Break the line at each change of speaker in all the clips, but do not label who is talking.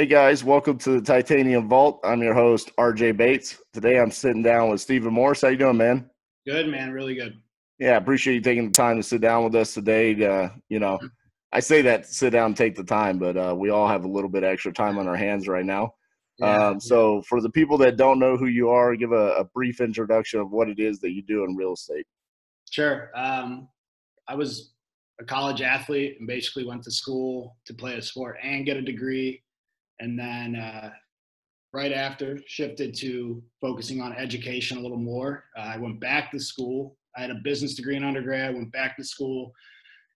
Hey guys, welcome to the Titanium Vault. I'm your host, RJ Bates. Today I'm sitting down with Stephen Morris. How you doing, man?
Good, man. Really good.
Yeah, I appreciate you taking the time to sit down with us today. I say that to sit down and take the time, but we all have a little bit extra time on our hands right now.
Yeah, yeah.
So for the people that don't know who you are, give a brief introduction of what it is that you do in real estate.
Sure. I was a college athlete and basically went to school to play a sport and get a degree. And then right after, shifted to focusing on education a little more. I went back to school. I had a business degree in undergrad, went back to school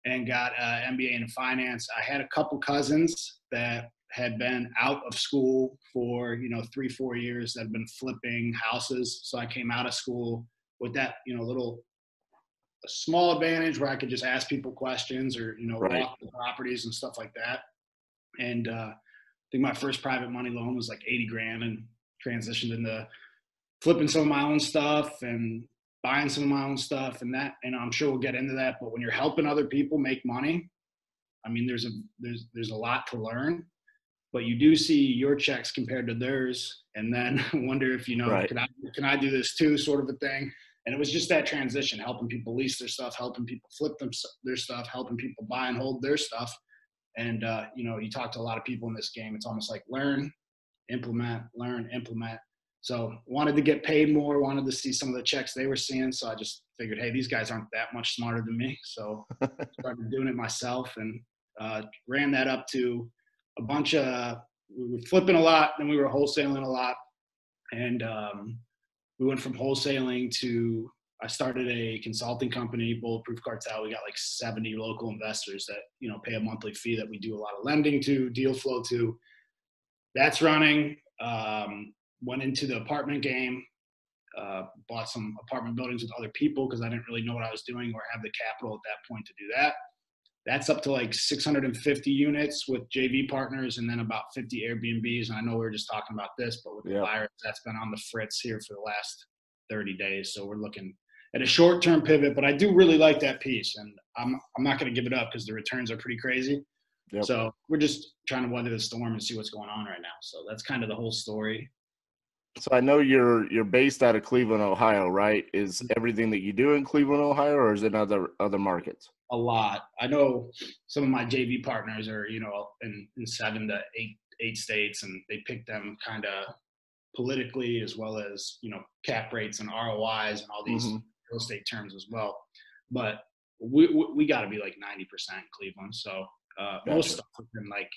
and got an MBA in finance. I had a couple cousins that had been out of school for 3-4 years that had been flipping houses. So I came out of school with that little a small advantage where I could just ask people questions or
Right.
walk the properties and stuff like that. And I think my first private money loan was like 80 grand and transitioned into flipping some of my own stuff and buying some of my own stuff. And that, I'm sure we'll get into that, but when you're helping other people make money, I mean, there's a lot to learn, but you do see your checks compared to theirs, and then wonder if
Right.
can I do this too, sort of a thing. And it was just that transition, helping people lease their stuff, helping people flip their stuff, helping people buy and hold their stuff. And you talk to a lot of people in this game. It's almost like learn, implement, learn, implement. So wanted to get paid more, wanted to see some of the checks they were seeing. So I just figured, hey, these guys aren't that much smarter than me. So started doing it myself and ran that up to a bunch of, we were flipping a lot, then we were wholesaling a lot. And we went from wholesaling to, I started a consulting company, Bulletproof Cartel. We got like 70 local investors that, pay a monthly fee that we do a lot of lending to, deal flow to. That's running. Went into the apartment game, bought some apartment buildings with other people because I didn't really know what I was doing or have the capital at that point to do that. That's up to like 650 units with JV partners and then about 50 Airbnbs. And I know we were just talking about this, but with the
Yep.
virus, that's been on the fritz here for the last 30 days. So we're looking at a short-term pivot, but I do really like that piece. And I'm not going to give it up because the returns are pretty crazy.
Yep.
So we're just trying to weather the storm and see what's going on right now. So that's kind of the whole story.
So I know you're based out of Cleveland, Ohio, right? Is everything that you do in Cleveland, Ohio, or is it other markets?
A lot. I know some of my JV partners are, in 7 to 8 states, and they pick them kind of politically as well as, cap rates and ROIs and all these
Mm-hmm.
real estate terms as well. But we got to be like 90% Cleveland. So most
Gotcha.
stuff within like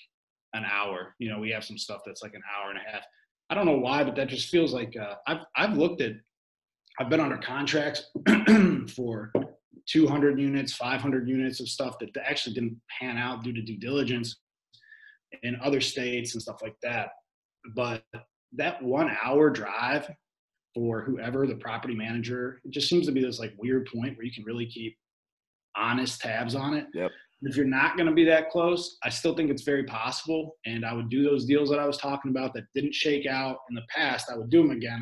an hour. We have some stuff that's like an hour and a half. I don't know why, but that just feels like I've been under contracts for 200 units, 500 units of stuff that actually didn't pan out due to due diligence in other states and stuff like that. But that 1 hour drive for whoever the property manager, it just seems to be this like weird point where you can really keep honest tabs on it.
Yep.
If you're not going to be that close, I still think it's very possible. And I would do those deals that I was talking about that didn't shake out in the past. I would do them again.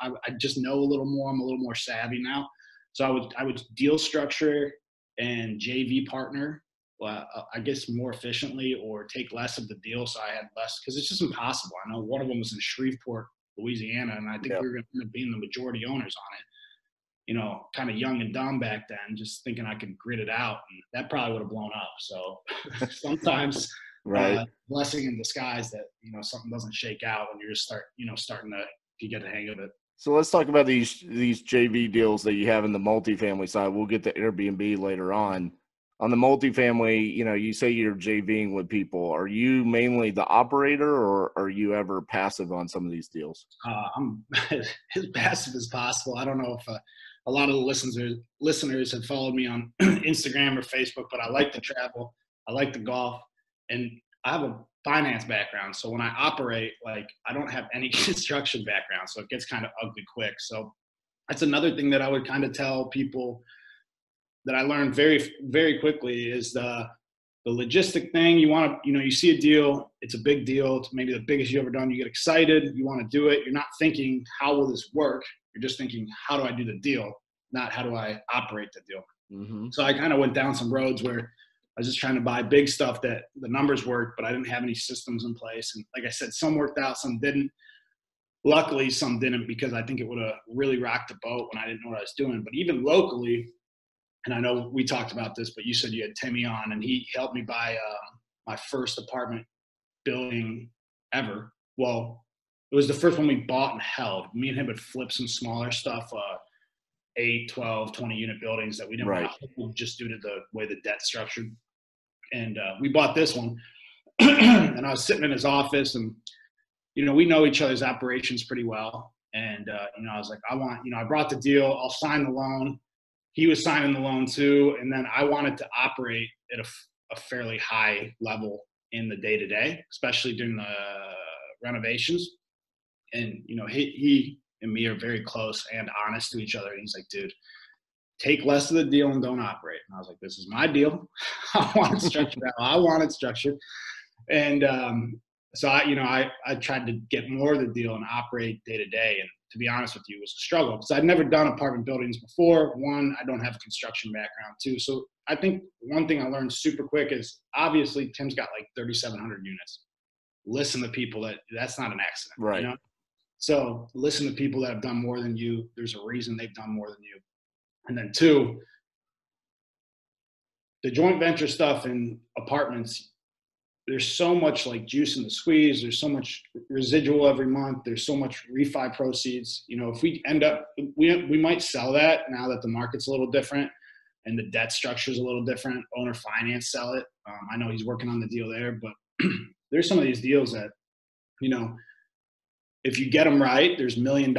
I just know a little more. I'm a little more savvy now. So I would deal structure and JV partner, I guess more efficiently, or take less of the deal. So I had less, because it's just impossible. I know one of them was in Shreveport, Louisiana, and I think
Yep.
we were going to end up being the majority owners on it. Kind of young and dumb back then, just thinking I could grit it out, and that probably would have blown up. So sometimes
Right.
blessing in disguise that something doesn't shake out when you're just starting to get the hang of it.
So let's talk about these JV deals that you have in the multifamily side. We'll get to Airbnb later on. On the multifamily, you say you're JVing with people. Are you mainly the operator, or are you ever passive on some of these deals?
I'm as passive as possible. I don't know if a lot of the listeners have followed me on Instagram or Facebook, but I like to travel. I like to golf, and I have a finance background. So when I operate, like, I don't have any construction background, so it gets kind of ugly quick. So that's another thing that I would kind of tell people that I learned very, very quickly is the logistic thing. You see a deal, it's a big deal. It's maybe the biggest you ever done. You get excited, you want to do it. You're not thinking, how will this work? You're just thinking, how do I do the deal? Not how do I operate the deal?
Mm-hmm.
So I kind of went down some roads where I was just trying to buy big stuff that the numbers worked, but I didn't have any systems in place. And like I said, some worked out, some didn't. Luckily, some didn't, because I think it would have really rocked the boat when I didn't know what I was doing. But even locally, and I know we talked about this, but you said you had Timmy on, and he helped me buy my first apartment building ever. Well, it was the first one we bought and held. Me and him would flip some smaller stuff, 8, 12, 20 unit buildings that we didn't want to hold just due to the way the debt's structured. And we bought this one, and I was sitting in his office, and, we know each other's operations pretty well. And, I was like, I brought the deal, I'll sign the loan. He was signing the loan too. And then I wanted to operate at a fairly high level in the day-to-day, especially during the renovations. And, he and me are very close and honest to each other. And he's like, dude, take less of the deal and don't operate. And I was like, this is my deal. I want it structured how I want it structured. And so I tried to get more of the deal and operate day to day. And to be honest with you, it was a struggle because I'd never done apartment buildings before. One, I don't have a construction background. Two, so I think one thing I learned super quick is obviously Tim's got like 3,700 units. Listen to people that's not an accident.
Right.
So listen to people that have done more than you. There's a reason they've done more than you. And then two, the joint venture stuff in apartments, there's so much like juice in the squeeze. There's so much residual every month. There's so much refi proceeds. If we end up, we might sell that now that the market's a little different and the debt structure is a little different. Owner finance, sell it. I know he's working on the deal there, but there's some of these deals that, if you get them right, there's $1 million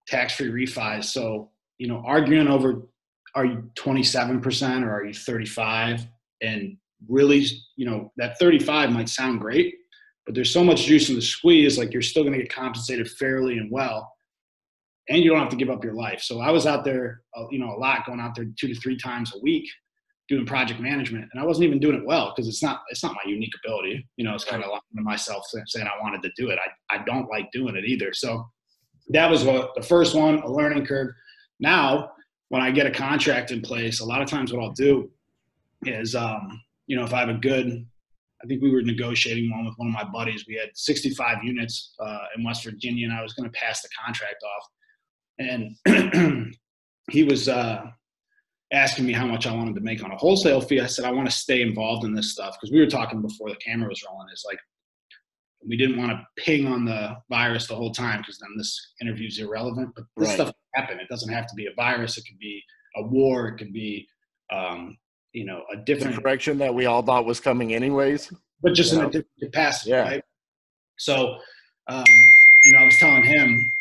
tax-free refis. So, arguing over, are you 27% or are you 35? And really, that 35 might sound great, but there's so much juice in the squeeze, like you're still going to get compensated fairly and well, and you don't have to give up your life. So I was out there, a lot, going out there 2 to 3 times a week doing project management, and I wasn't even doing it well because it's not my unique ability. It's kind of lying to myself saying I wanted to do it. I don't like doing it either. So that was the first one, a learning curve. Now, when I get a contract in place, a lot of times what I'll do is, if I have I think we were negotiating one with one of my buddies. We had 65 units in West Virginia, and I was going to pass the contract off. And he was asking me how much I wanted to make on a wholesale fee. I said, I want to stay involved in this stuff, because we were talking before the camera was rolling. It's like, we didn't want to ping on the virus the whole time, because then this interview is irrelevant. But this stuff can happen. It doesn't have to be a virus. It could be a war. It could be, a different
correction that we all thought was coming anyways,
but just in a different capacity.
Yeah.
Right. So, I was telling him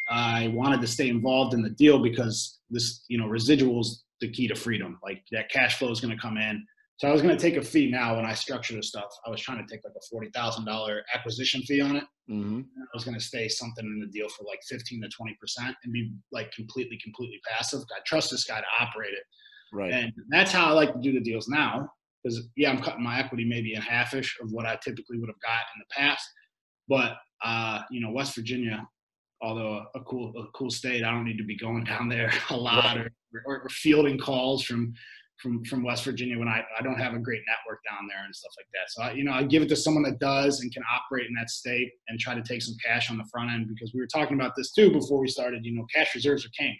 I wanted to stay involved in the deal because this, residuals the key to freedom. Like, that cash flow is going to come in. So I was going to take a fee now when I structure the stuff. I was trying to take like a $40,000 acquisition fee on it.
Mm-hmm.
I was going to stay something in the deal for like 15 to 20% and be like completely passive. I trust this guy to operate it.
Right.
And that's how I like to do the deals now. Because I'm cutting my equity maybe in half-ish of what I typically would have got in the past. But West Virginia, although a cool state, I don't need to be going down there a lot or fielding calls from West Virginia when I don't have a great network down there and stuff like that. So I give it to someone that does and can operate in that state and try to take some cash on the front end, because we were talking about this too before we started. Cash reserves are king,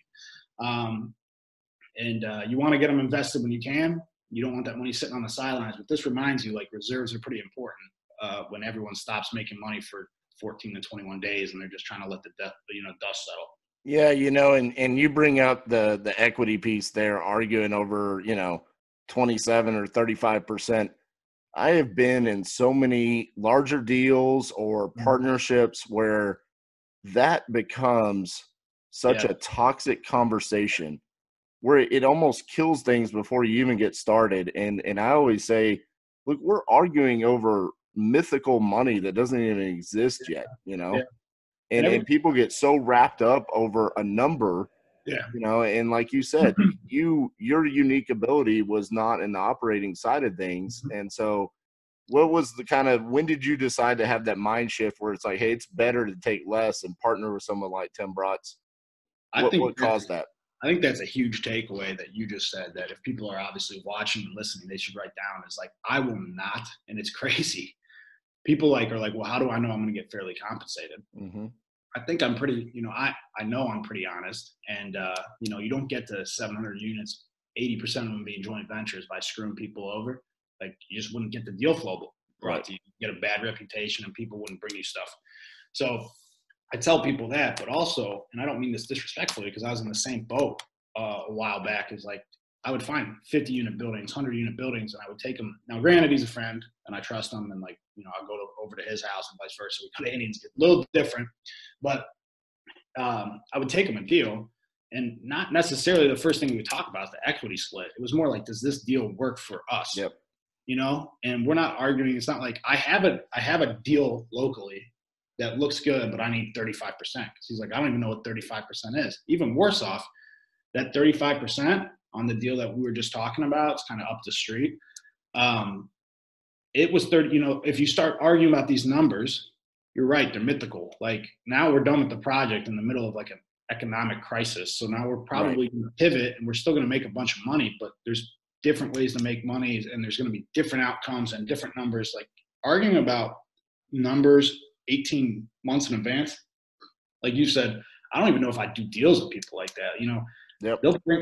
and you want to get them invested when you can. You don't want that money sitting on the sidelines. But this reminds you, like, reserves are pretty important when everyone stops making money for 14 to 21 days and they're just trying to let the dust settle.
Yeah, and you bring up the equity piece there, arguing over, 27 or 35%. I have been in so many larger deals or partnerships where that becomes such a toxic conversation where it almost kills things before you even get started. And I always say, look, we're arguing over mythical money that doesn't even exist yet,
Yeah.
And people get so wrapped up over a number, and like you said, your unique ability was not in the operating side of things. And so what was when did you decide to have that mind shift where it's like, hey, it's better to take less and partner with someone like Tim Bratz? What caused that?
I think that's a huge takeaway that you just said, that if people are obviously watching and listening, they should write down is like, I will not, and it's crazy. People are like, well, how do I know I'm going to get fairly compensated?
Mm-hmm.
I think I'm pretty, I know I'm pretty honest. And, you don't get to 700 units, 80% of them being joint ventures by screwing people over. Like, you just wouldn't get the deal flow brought to you. You get a bad reputation and people wouldn't bring you stuff. So I tell people that, but also, and I don't mean this disrespectfully, because I was in the same boat a while back, is like, I would find 50 unit buildings, 100 unit buildings, and I would take them. Now, granted, he's a friend and I trust him, and I'll go over to his house and vice versa. We Canadians get a little different, but I would take him a deal, and not necessarily the first thing we would talk about is the equity split. It was more like, does this deal work for us?
Yep.
And we're not arguing. It's not like I have a deal locally that looks good, but I need 35%. Because he's like, I don't even know what 35% is. Even worse off, that 35% on the deal that we were just talking about, it's kind of up the street. It was 30, if you start arguing about these numbers, you're right, they're mythical. Like, now we're done with the project in the middle of like an economic crisis. So now we're probably going to pivot, and we're still going to make a bunch of money, but there's different ways to make money, and there's going to be different outcomes and different numbers. Like, arguing about numbers 18 months in advance, like you said, I don't even know if I do deals with people like that.
Yep.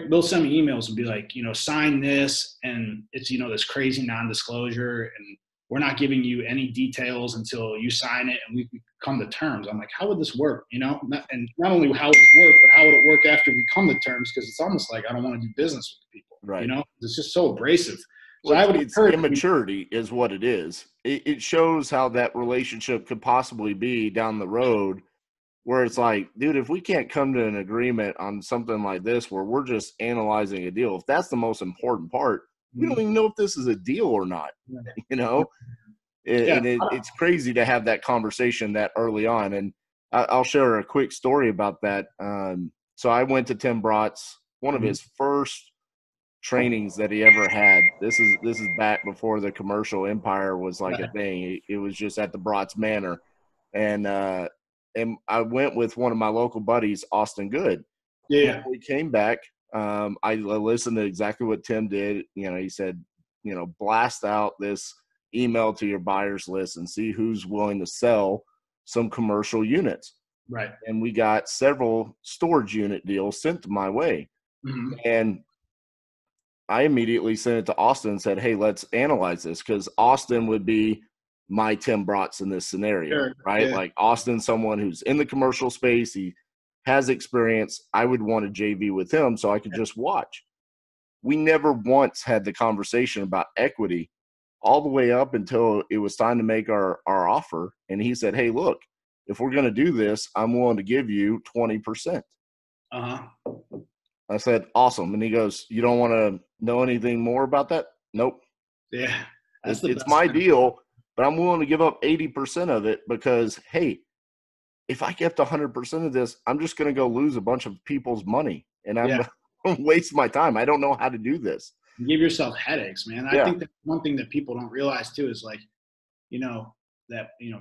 They'll send me emails and be like, sign this, and it's this crazy non-disclosure, and we're not giving you any details until you sign it and we come to terms. I'm like, how would this work? And not only how would it work, but how would it work after we come to terms? Because it's almost like I don't want to do business with the people.
Right.
It's just so abrasive. So
well,
I would
it's immaturity is what it is. It shows how that relationship could possibly be down the road, where it's like, dude, if we can't come to an agreement on something like this, where we're just analyzing a deal, if that's the most important part, we don't even know if this is a deal or not, And it's crazy to have that conversation that early on. And I'll share a quick story about that. So I went to Tim Brott's, one of his first trainings that he ever had. This is back before the commercial empire was like a thing. It was just at the Brott's Manor. And I went with one of my local buddies, Austin Good.
Yeah.
When we came back, I listened to exactly what Tim did. He said, blast out this email to your buyers list and see who's willing to sell some commercial units.
Right.
And we got several storage unit deals sent to my way. Mm-hmm. And I immediately sent it to Austin and said, hey, let's analyze this, because Austin would be my Tim Brotts in this scenario, right? Yeah. Like, Austin's someone who's in the commercial space. He has experience. I would want to JV with him so I could just watch. We never once had the conversation about equity all the way up until it was time to make our offer. And he said, hey, look, if we're going to do this, I'm willing to give you 20%.
Uh-huh.
I said, awesome. And he goes, you don't want to know anything more about that? Nope.
Yeah.
It's my deal, but I'm willing to give up 80% of it because, hey, if I kept 100% of this, I'm just going to go lose a bunch of people's money, and I'm going to waste my time. I don't know how to do this.
You give yourself headaches, man. I think that's one thing that people don't realize too is like,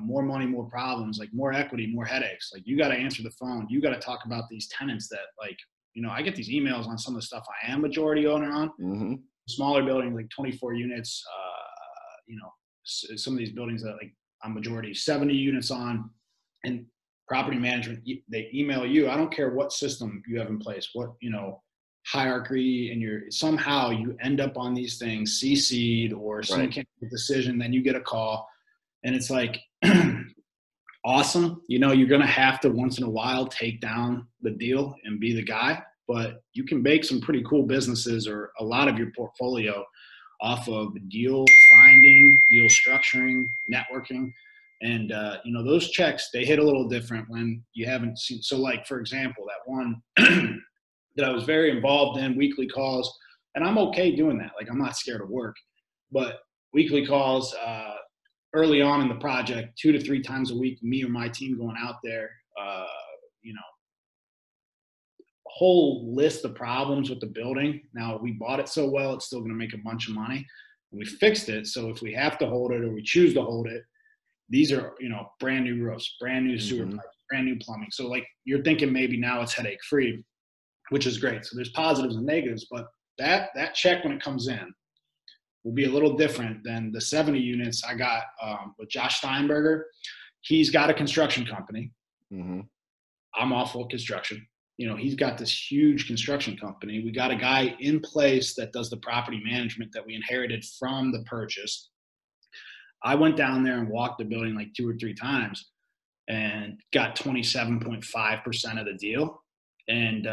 more money, more problems, like more equity, more headaches. Like, you got to answer the phone. You got to talk about these tenants that, like, I get these emails on some of the stuff I am majority owner on. Mm-hmm. Smaller buildings, like 24 units, some of these buildings that, like, I'm majority 70 units on, and property management, they email you. I don't care what system you have in place, what, hierarchy, and somehow you end up on these things CC'd, or someone can't make a decision, then you get a call, and it's like, awesome. You're going to have to once in a while take down the deal and be the guy, but you can make some pretty cool businesses, or a lot of your portfolio, off of deal finding, deal structuring, networking. And, those checks, they hit a little different when you haven't seen. So, like, for example, that one that I was very involved in, weekly calls, and I'm okay doing that. Like, I'm not scared of work, but weekly calls, early on in the project, 2 to 3 times a week, me or my team going out there, a whole list of problems with the building. Now, we bought it so well, it's still going to make a bunch of money. And we fixed it. So if we have to hold it, or we choose to hold it, these are, brand new roofs, brand new sewer pipes, brand new plumbing. So, like, you're thinking maybe now it's headache free. which is great. So there's positives and negatives, but that check when it comes in will be a little different than the 70 units I got with Josh Steinberger. He's got a construction company.
Mm-hmm.
I'm awful at construction. You know, he's got this huge construction company. We got a guy in place that does the property management that we inherited from the purchase. I went down there and walked the building like 2 or 3 times and got 27.5% of the deal. And,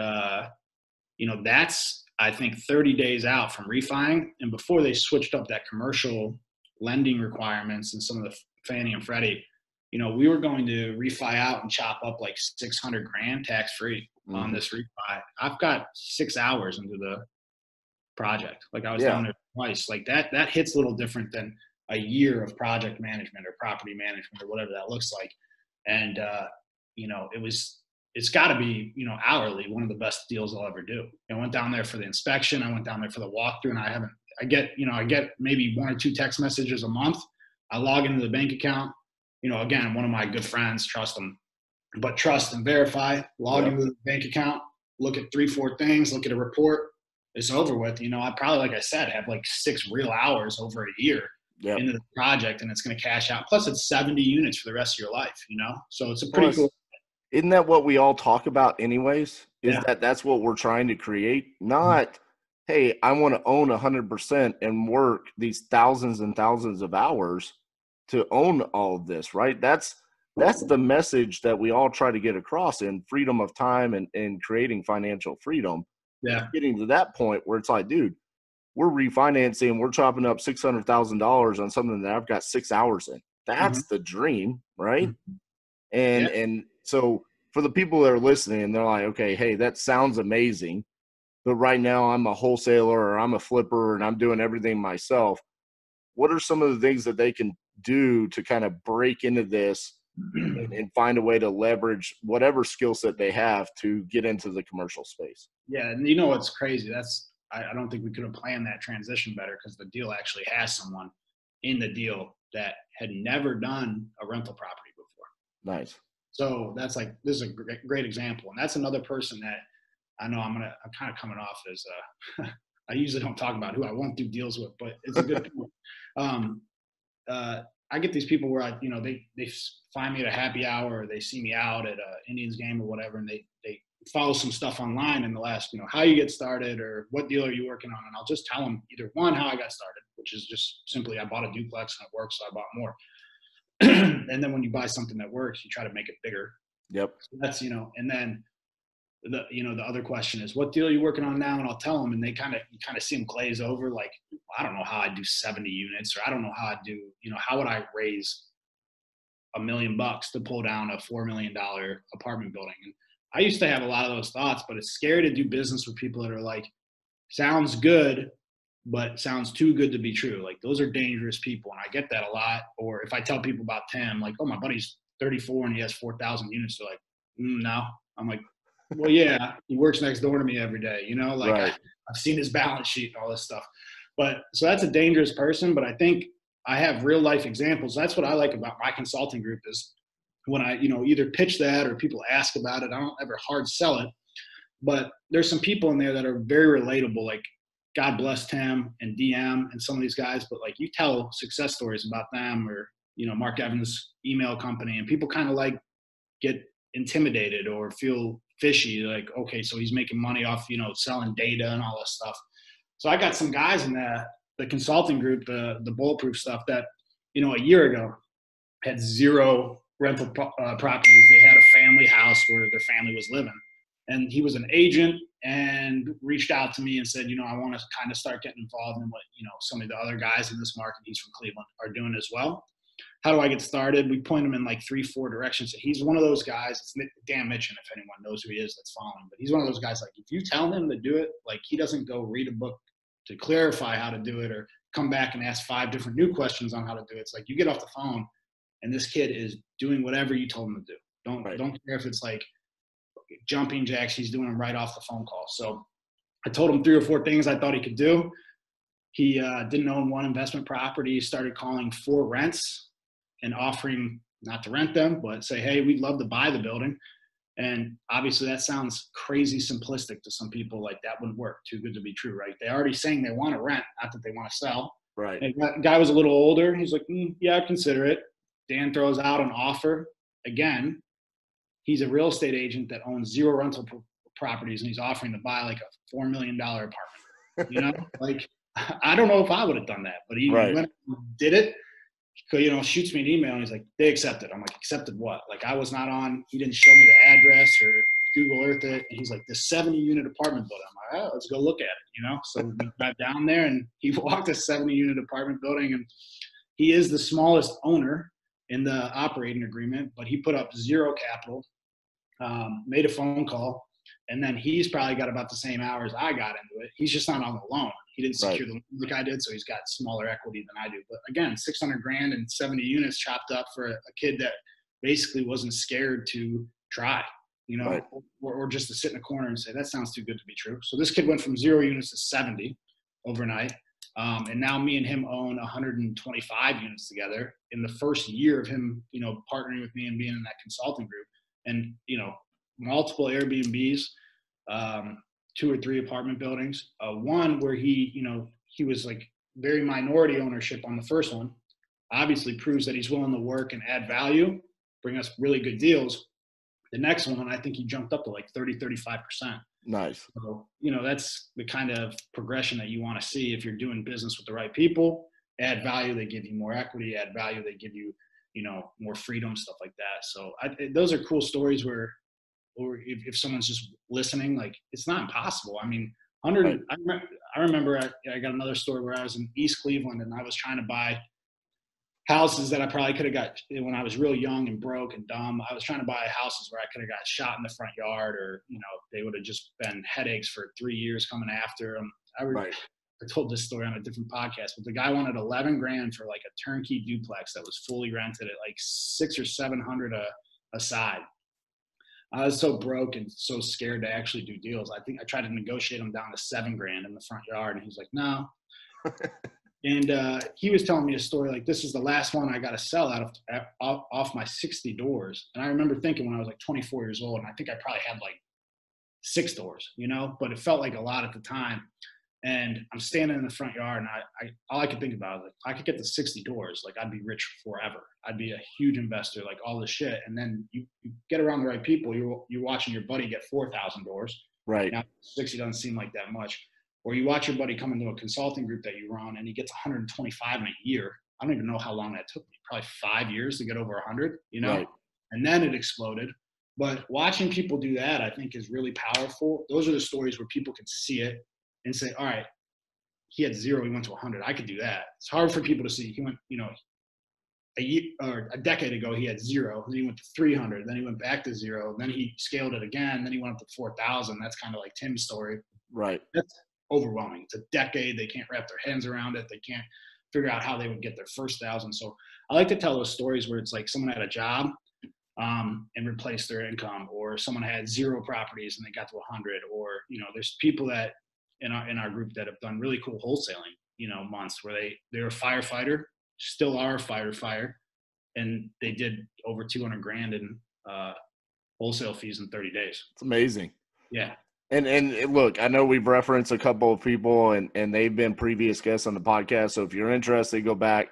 you know, that's, I think, 30 days out from refining. And before they switched up that commercial lending requirements and some of the Fannie and Freddie, you know, we were going to refi out and chop up like 600 grand tax free on this refi. I've got 6 hours into the project. Like I was down there twice. Like that hits a little different than a year of project management or property management or whatever that looks like. And, you know, it's got to be, you know, hourly, one of the best deals I'll ever do. I went down there for the inspection. I went down there for the walkthrough, and I get maybe 1 or 2 text messages a month. I log into the bank account. You know, again, one of my good friends, trust them, but trust and verify, log into the bank account, look at 3-4 things, look at a report. It's over with. You know, I probably, like I said, have like 6 real hours over a year into the project, and it's going to cash out. Plus it's 70 units for the rest of your life, you know? So it's a pretty cool.
Isn't that what we all talk about anyways? That's what we're trying to create? Not, hey, I want to own 100% and work these thousands and thousands of hours to own all of this, right? That's the message that we all try to get across in freedom of time and creating financial freedom.
Yeah.
Getting to that point where it's like, dude, we're refinancing, we're chopping up $600,000 on something that I've got 6 hours in. That's the dream, right? And so for the people that are listening and they're like, okay, hey, that sounds amazing, but right now I'm a wholesaler or I'm a flipper and I'm doing everything myself. What are some of the things that they can do to kind of break into this and find a way to leverage whatever skill set they have to get into the commercial space?
Yeah. And you know what's crazy? I don't think we could have planned that transition better, because the deal actually has someone in the deal that had never done a rental property before.
Nice.
So that's like, this is a great example. And that's another person that I know I'm kind of coming off as I usually don't talk about who I won't do deals with, but it's a good point. I get these people where they find me at a happy hour, or they see me out at a Indians game or whatever, and they follow some stuff online in the last, how you get started or what deal are you working on, and I'll just tell them either one, how I got started, which is just simply I bought a duplex and it works, so I bought more. And then when you buy something that works, you try to make it bigger.
Yep.
So that's, and then the other question is, what deal are you working on now? And I'll tell them, and you kind of see them glaze over, like, I don't know how I'd do 70 units, or I don't know how I'd do, how would I raise $1 million to pull down a $4 million apartment building? And I used to have a lot of those thoughts, but it's scary to do business with people that are like, sounds good, but sounds too good to be true. Like, those are dangerous people. And I get that a lot. Or if I tell people about Tim, like, oh, my buddy's 34 and he has 4,000 units. They're like, no. I'm like, well, yeah, he works next door to me every day. Right. I've seen his balance sheet and all this stuff. But so that's a dangerous person. But I think I have real life examples. That's what I like about my consulting group is when I, either pitch that or people ask about it, I don't ever hard sell it. But there's some people in there that are very relatable, like God bless Tim and DM and some of these guys. But like, you tell success stories about them, or, Mark Evans' email company, and people kind of like get intimidated or feel fishy. Like, okay, so he's making money off, selling data and all this stuff. So I got some guys in the consulting group, the bulletproof stuff, that, a year ago had 0 rental properties. They had a family house where their family was living, and he was an agent and reached out to me and said, I want to kind of start getting involved in what, some of the other guys in this market, he's from Cleveland, are doing as well. How do I get started? We point him in like 3-4 directions. He's one of those guys. It's Dan Mitchell, if anyone knows who he is that's following. But he's one of those guys, like, if you tell him to do it, like, he doesn't go read a book to clarify how to do it or come back and ask 5 different new questions on how to do it. It's like, you get off the phone and this kid is doing whatever you told him to do. Don't care if it's like jumping jacks. He's doing them right off the phone call. So I told him 3 or 4 things I thought he could do. He didn't own 1 investment property. He started calling 4 rents and offering not to rent them, but say, hey, we'd love to buy the building. And obviously that sounds crazy simplistic to some people, like that wouldn't work, too good to be true, right? They're already saying they want to rent, not that they want to sell.
Right.
And that guy was a little older. He's like, yeah, I'd consider it. Dan throws out an offer. Again, he's a real estate agent that owns 0 rental properties, and he's offering to buy like a $4 million apartment. You know, like, I don't know if I would have done that, but he
Right.
went and did it. You know, shoots me an email and he's like, they accepted. I'm like, accepted what? Like, I was not on, he didn't show me the address or Google Earth it. And he's like, this 70-unit apartment building. I'm like, oh, let's go look at it, you know? So we got down there and he walked a 70-unit apartment building, and he is the smallest owner in the operating agreement, but he put up 0 capital, made a phone call, and then he's probably got about the same hours I got into it. He's just not on the loan. He didn't secure the loan like I did, so he's got smaller equity than I do. But again, $600,000 and 70 units chopped up for a kid that basically wasn't scared to try, you know, or just to sit in a corner and say, that sounds too good to be true. So this kid went from 0 units to 70 overnight. And now me and him own 125 units together in the first year of him, you know, partnering with me and being in that consulting group. And, you know, multiple Airbnbs, 2 or 3 apartment buildings. One where he was like very minority ownership on the first one, obviously proves that he's willing to work and add value, bring us really good deals. The next one, I think he jumped up to like 35%.
Nice.
So, you know, that's the kind of progression that you want to see if you're doing business with the right people. Add value, they give you more equity. Add value, they give you, you know, more freedom, stuff like that. So those are cool stories where, or if someone's just listening, like, it's not impossible. I mean, I remember I got another story where I was in East Cleveland and I was trying to buy houses that I probably could have got when I was real young and broke and dumb. I was trying to buy houses where I could have got shot in the front yard, or, you know, they would have just been headaches for 3 years coming after them. I told this story on a different podcast, but the guy wanted $11,000 for like a turnkey duplex that was fully rented at like 600 or 700 a side. I was so broke and so scared to actually do deals. I think I tried to negotiate him down to $7,000 in the front yard, and he's like, no. And he was telling me a story like, this is the last one I got to sell off my 60 doors. And I remember thinking when I was like 24 years old, and I think I probably had like 6 doors, you know, but it felt like a lot at the time. And I'm standing in the front yard, and all I could think about was like, I could get to 60 doors. Like, I'd be rich forever. I'd be a huge investor, like all this shit. And then you get around the right people. You're watching your buddy get 4,000 doors.
Right.
Now 60 doesn't seem like that much. Or you watch your buddy come into a consulting group that you run, and he gets 125 in a year. I don't even know how long that took me. Probably 5 years to get over 100, you know? Right. And then it exploded. But watching people do that, I think, is really powerful. Those are the stories where people can see it and say, all right, he had 0, he went to 100. I could do that. It's hard for people to see. He went, you know, a year or a decade ago, he had 0. Then he went to 300. Then he went back to 0. Then he scaled it again. Then he went up to 4,000. That's kind of like Tim's story.
Right.
That's overwhelming. It's a decade. They can't wrap their hands around it. They can't figure out how they would get their first 1,000. So I like to tell those stories where it's like someone had a job and replaced their income, or someone had 0 properties and they got to 100, or, you know, there's people that in our group that have done really cool wholesaling, you know, months where they're a firefighter, still are a firefighter, and they did over $200,000 in wholesale fees in 30 days.
It's amazing.
Yeah.
And look, I know we've referenced a couple of people, and they've been previous guests on the podcast. So if you're interested, go back.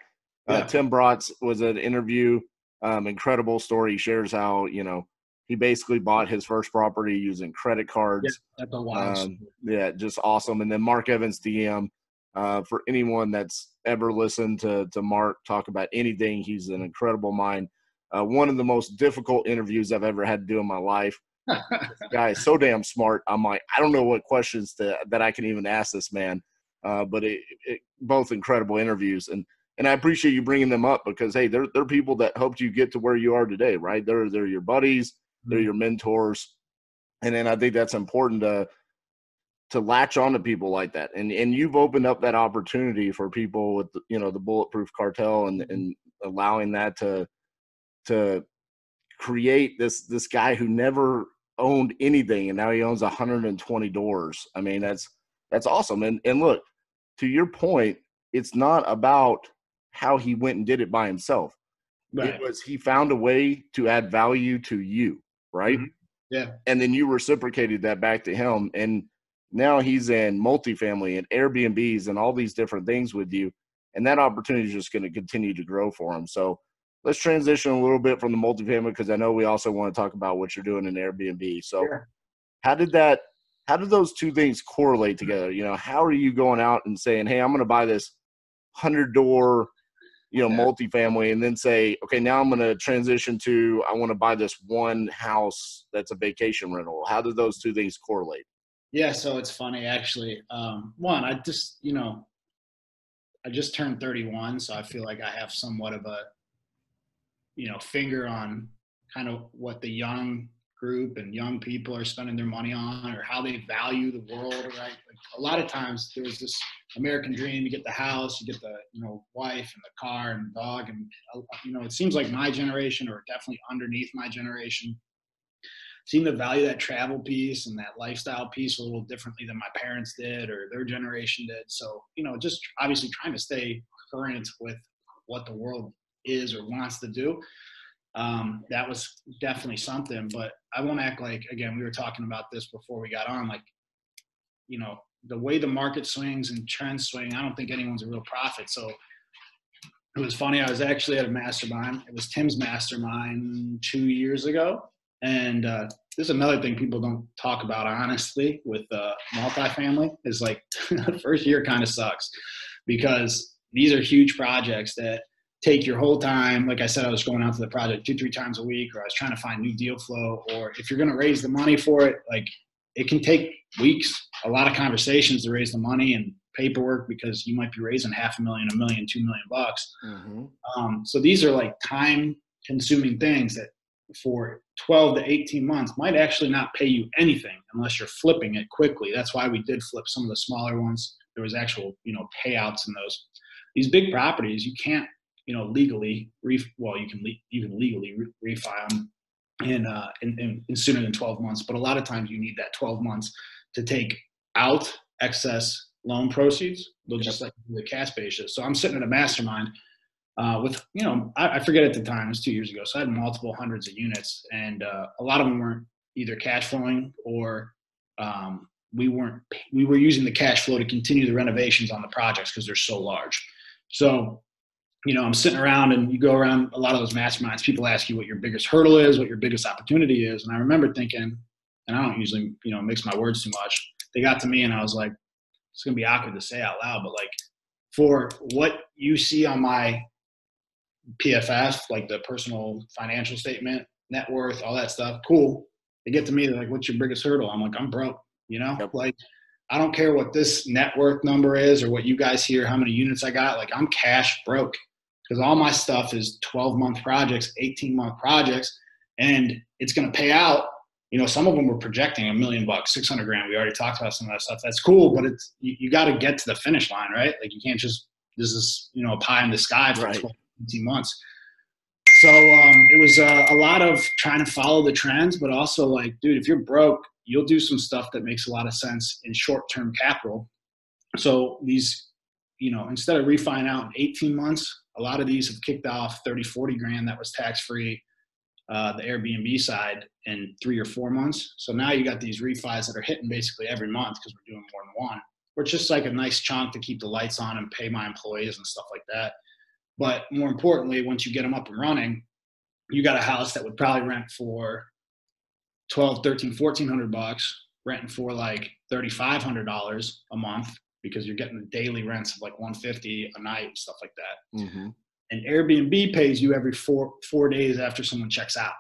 Tim Bratz was an interview. Incredible story. He shares how, you know, he basically bought his first property using credit cards.
Yeah, that's a wild
yeah, just awesome. And then Mark Evans, DM, for anyone that's ever listened to Mark talk about anything, he's an incredible mind. One of the most difficult interviews I've ever had to do in my life. This guy is so damn smart. I'm like, I don't know what questions that I can even ask this man. But both incredible interviews. And I appreciate you bringing them up because, hey, they're people that helped you get to where you are today, right? They're your buddies. They're your mentors. And then I think that's important to latch on to people like that. And you've opened up that opportunity for people with, you know, the Bulletproof Cartel and allowing that to create this guy who never owned anything, and now he owns 120 doors. I mean, that's awesome. And look, to your point, it's not about how he went and did it by himself. Right. It was he found a way to add value to you, right? Mm-hmm.
Yeah.
And then you reciprocated that back to him. And now he's in multifamily and Airbnbs and all these different things with you. And that opportunity is just going to continue to grow for him. So let's transition a little bit from the multifamily, because I know we also want to talk about what you're doing in Airbnb. So
Sure.
how did those two things correlate together? You know, how are you going out and saying, hey, I'm going to buy this 100-door, multifamily, and then say, okay, now I'm going to transition to, I want to buy this one house that's a vacation rental. How do those two things correlate?
Yeah. So it's funny, actually. One, I just turned 31, so I feel like I have somewhat of a, finger on kind of what the young group and young people are spending their money on, or how they value the world, right? Like, a lot of times there's this American dream: you get the house, you get the wife and the car and the dog, and it seems like my generation, or definitely underneath my generation, seem to value that travel piece and that lifestyle piece a little differently than my parents did or their generation did. So, just obviously trying to stay current with what the world is or wants to do. That was definitely something, but I won't act like, again, we were talking about this before we got on, like, the way the market swings and trends swing, I don't think anyone's a real prophet. So it was funny. I was actually at a mastermind. It was Tim's mastermind 2 years ago. And this is another thing people don't talk about, honestly, with multifamily, is like the first year kind of sucks, because these are huge projects that take your whole time. Like I said, I was going out to the project 2-3 times a week, or I was trying to find new deal flow, or if you're going to raise the money for it, like, it can take weeks, a lot of conversations to raise the money and paperwork, because you might be raising $500,000, $1 million, $2 million bucks.
Mm-hmm.
So these are like time consuming things that for 12 to 18 months might actually not pay you anything unless you're flipping it quickly. That's why we did flip some of the smaller ones. There was actual, payouts in those. These big properties, you can't, legally, you can legally refi them in sooner than 12 months. But a lot of times you need that 12 months to take out excess loan proceeds. They'll just like the cash basis. So I'm sitting at a mastermind with, I forget at the time, it was 2 years ago. So I had multiple hundreds of units, and a lot of them weren't either cash flowing, or we were using the cash flow to continue the renovations on the projects because they're so large. So, I'm sitting around, and you go around a lot of those masterminds, people ask you what your biggest hurdle is, what your biggest opportunity is. And I remember thinking, and I don't usually, mix my words too much. They got to me and I was like, it's going to be awkward to say out loud, but like, for what you see on my PFF, like the personal financial statement, net worth, all that stuff, cool. They get to me, they're like, what's your biggest hurdle? I'm like, I'm broke, like, I don't care what this net worth number is or what you guys hear, how many units I got. Like, I'm cash broke, because all my stuff is 12-month projects, 18-month projects, and it's going to pay out. Some of them were projecting $1 million, $600,000. We already talked about some of that stuff. That's cool, but it's you got to get to the finish line, right? Like, you can't just, this is a pie in the sky for 12, 18 months. So it was a lot of trying to follow the trends, but also like, dude, if you're broke, you'll do some stuff that makes a lot of sense in short-term capital. So these, instead of refining out in 18 months, a lot of these have kicked off 30, 40 grand that was tax-free, the Airbnb side, in 3 or 4 months. So now you got these refis that are hitting basically every month, because we're doing more than one. We're just like a nice chunk to keep the lights on and pay my employees and stuff like that. But more importantly, once you get them up and running, you got a house that would probably rent for $1,200, $1,300, $1,400, renting for like $3,500 a month, because you're getting the daily rents of like $150 a night, stuff like that.
Mm-hmm.
And Airbnb pays you every four days after someone checks out.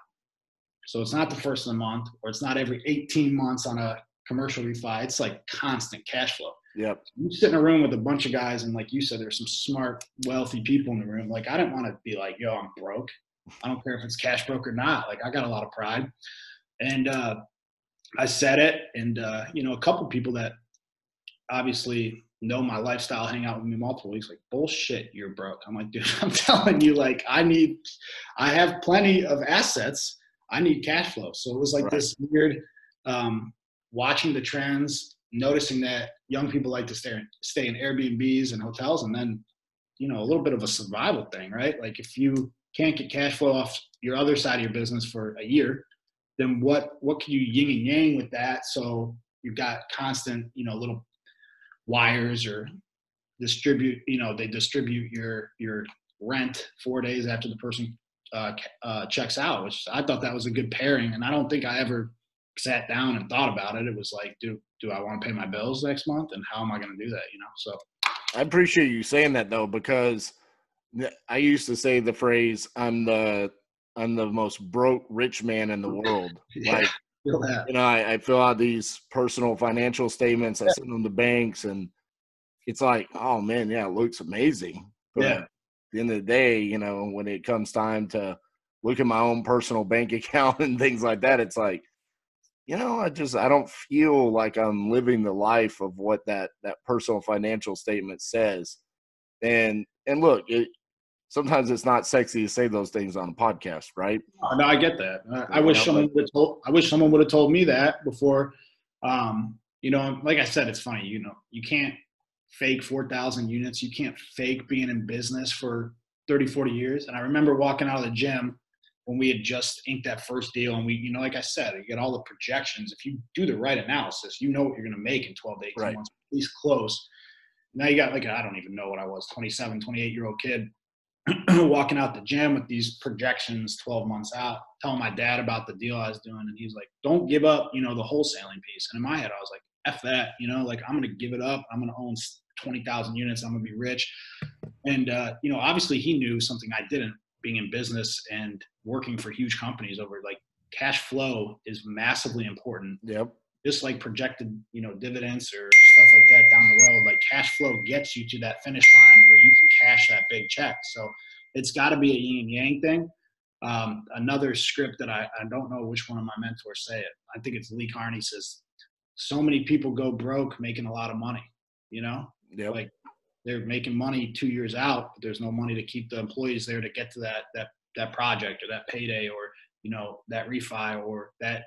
So it's not the first of the month, or it's not every 18 months on a commercial refi. It's like constant cash flow.
Yep.
You sit in a room with a bunch of guys, and like you said, there's some smart, wealthy people in the room. Like, I didn't want to be like, yo, I'm broke. I don't care if it's cash broke or not. Like, I got a lot of pride. And I said it, and a couple people that obviously know my lifestyle, hang out with me multiple weeks, like, bullshit, you're broke. I'm like, dude, I'm telling you, like, I have plenty of assets. I need cash flow. So it was like this weird watching the trends, noticing that young people like to stay in Airbnbs and hotels, and then, a little bit of a survival thing, right? Like, if you can't get cash flow off your other side of your business for a year, then what can you yin and yang with that? So you've got constant, little wires or they distribute your rent 4 days after the person checks out, which I thought that was a good pairing. And I don't think I ever sat down and thought about it. It was like, do I want to pay my bills next month, and how am I going to do that? So
I appreciate you saying that though, because I used to say the phrase, I'm the most broke rich man in the world.
yeah,
Like,
feel that.
I fill out these personal financial statements, I send them to banks, and it's like, oh man, yeah, it looks amazing. But
Yeah.
at the end of the day, when it comes time to look at my own personal bank account and things like that, it's like, I don't feel like I'm living the life of what that personal financial statement says. And look, sometimes it's not sexy to say those things on a podcast, right?
No, I get that. I wish someone would have told me that before. Like I said, it's funny. You can't fake 4,000 units. You can't fake being in business for 30, 40 years. And I remember walking out of the gym when we had just inked that first deal, and we, like I said, you get all the projections. If you do the right analysis, you know what you're going to make in 12 to 18
Right.
months, at least close. Now you got I don't even know what I was, 27, 28-year-old kid walking out the gym with these projections 12 months out, telling my dad about the deal I was doing. And he's like, don't give up, the wholesaling piece. And in my head, I was like, F that, I'm going to give it up. I'm going to own 20,000 units. I'm going to be rich. And, obviously he knew something I didn't, being in business and working for huge companies over, like, cash flow is massively important.
Yep.
Just like projected, dividends or stuff like that down the road, like cash flow gets you to that finish line where you can cash that big check. So it's got to be a yin and yang thing. Another script that I don't know which one of my mentors say it. I think it's Lee Carney says, so many people go broke making a lot of money,
Yep.
like they're making money 2 years out, but there's no money to keep the employees there to get to that project or that payday or, that refi or that,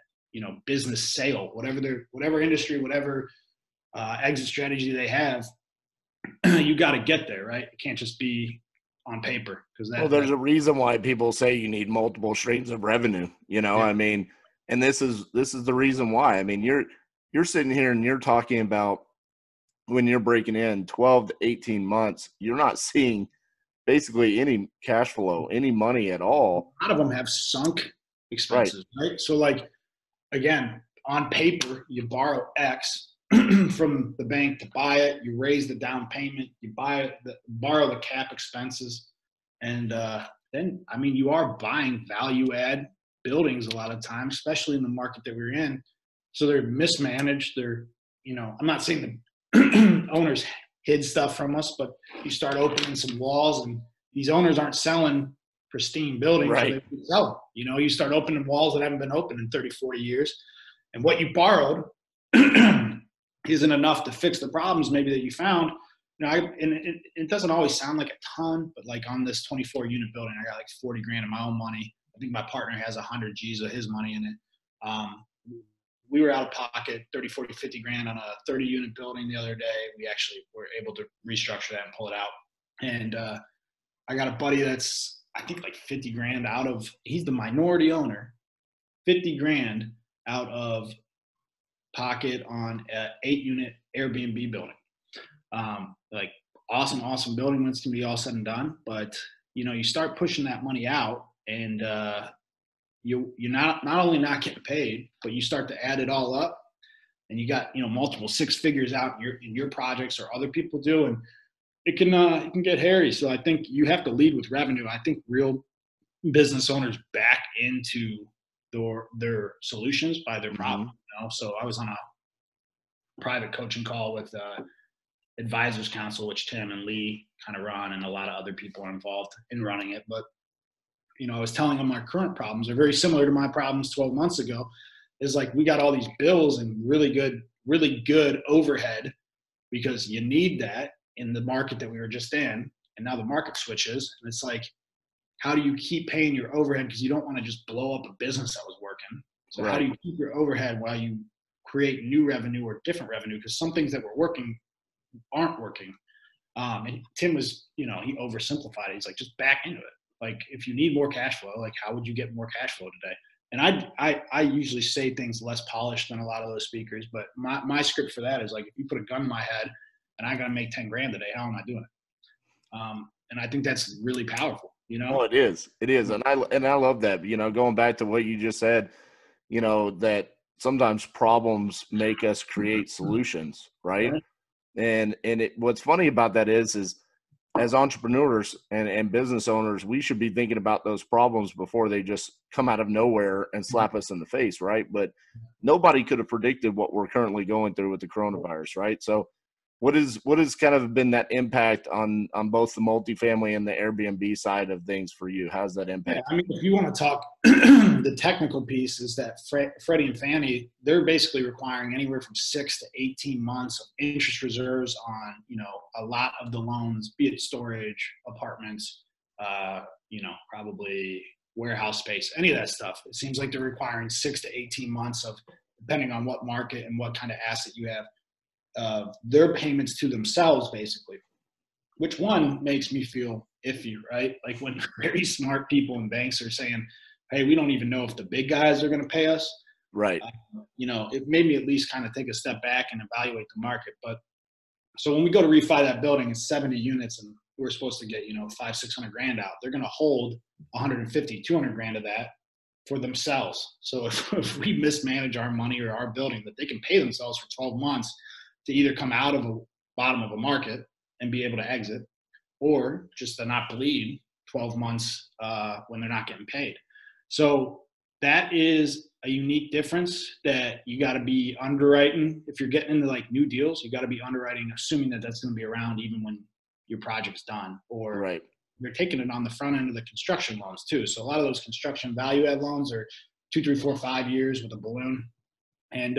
business sale, whatever industry, whatever exit strategy they have, you got to get there, right? It can't just be on paper, because
There's a reason why people say you need multiple streams of revenue.
Yeah.
I mean, and this is the reason why. I mean, you're sitting here and you're talking about when you're breaking in 12 to 18 months, you're not seeing basically any cash flow, any money at all.
A lot of them have sunk expenses, right? So, like, again, on paper, you borrow X from the bank to buy it. You raise the down payment. You borrow the cap expenses, and then, I mean, you are buying value add buildings a lot of times, especially in the market that we're in. So they're mismanaged. They're, I'm not saying the owners hid stuff from us, but you start opening some walls, and these owners aren't selling pristine buildings.
Right.
So they sell them. You start opening walls that haven't been opened in 30, 40 years. And what you borrowed isn't enough to fix the problems maybe that you found. It doesn't always sound like a ton, but like on this 24 unit building, I got like 40 grand of my own money. I think my partner has 100 G's of his money in it. We were out of pocket 30, 40, 50 grand on a 30 unit building the other day. We actually were able to restructure that and pull it out. And I got a buddy that's, I think, like 50 grand out of, he's the minority owner, 50 grand out of pocket on an 8-unit Airbnb building. Like, awesome building when it's gonna be all said and done. But, you start pushing that money out, and you're not only not getting paid, but you start to add it all up, and you got, multiple six figures out in your projects or other people do. And it can get hairy. So I think you have to lead with revenue. I think real business owners back into their solutions by their problem. So I was on a private coaching call with Advisors Council, which Tim and Lee kind of run, and a lot of other people are involved in running it. But I was telling them my current problems are very similar to my problems 12 months ago. Is like, we got all these bills and really good overhead, because you need that in the market that we were just in. And now the market switches, and it's like, how do you keep paying your overhead? Because you don't want to just blow up a business that was working. So How do you keep your overhead while you create new revenue or different revenue? Because some things that were working aren't working. And Tim was, he oversimplified it. He's like, just back into it. Like, if you need more cash flow, like, how would you get more cash flow today? And I usually say things less polished than a lot of those speakers, but my script for that is like, if you put a gun in my head and I got to make 10 grand a day, how am I doing it? And I think that's really powerful, you know?
Oh, it is. It is. And I love that, going back to what you just said, that sometimes problems make us create solutions, right?
Right.
And what's funny about that is as entrepreneurs and business owners, we should be thinking about those problems before they just come out of nowhere and slap us in the face, right? But nobody could have predicted what we're currently going through with the coronavirus, right? So what has kind of been that impact on both the multifamily and the Airbnb side of things for you? How's that
Yeah,
impact?
I mean, if you want to talk the technical piece, is that Freddie and Fannie, they're basically requiring anywhere from 6 to 18 months of interest reserves on, a lot of the loans, be it storage, apartments, probably warehouse space, any of that stuff. It seems like they're requiring 6 to 18 months of, depending on what market and what kind of asset you have, their payments to themselves, basically, which one makes me feel iffy, right? Like when very smart people in banks are saying, hey, we don't even know if the big guys are going to pay us.
Right.
It made me at least kind of take a step back and evaluate the market. But so when we go to refi that building, it's 70 units and we're supposed to get, 500-600 grand out. They're going to hold 150-200 grand of that for themselves. So if we mismanage our money or our building, that they can pay themselves for 12 months to either come out of a bottom of a market and be able to exit, or just to not bleed 12 months when they're not getting paid. So that is a unique difference that you got to be underwriting. If you're getting into like new deals, you got to be underwriting, assuming that that's going to be around even when your project's done, or
Right.
you're taking it on the front end of the construction loans too. So a lot of those construction value add loans are 2, 3, 4, 5 years with a balloon. And,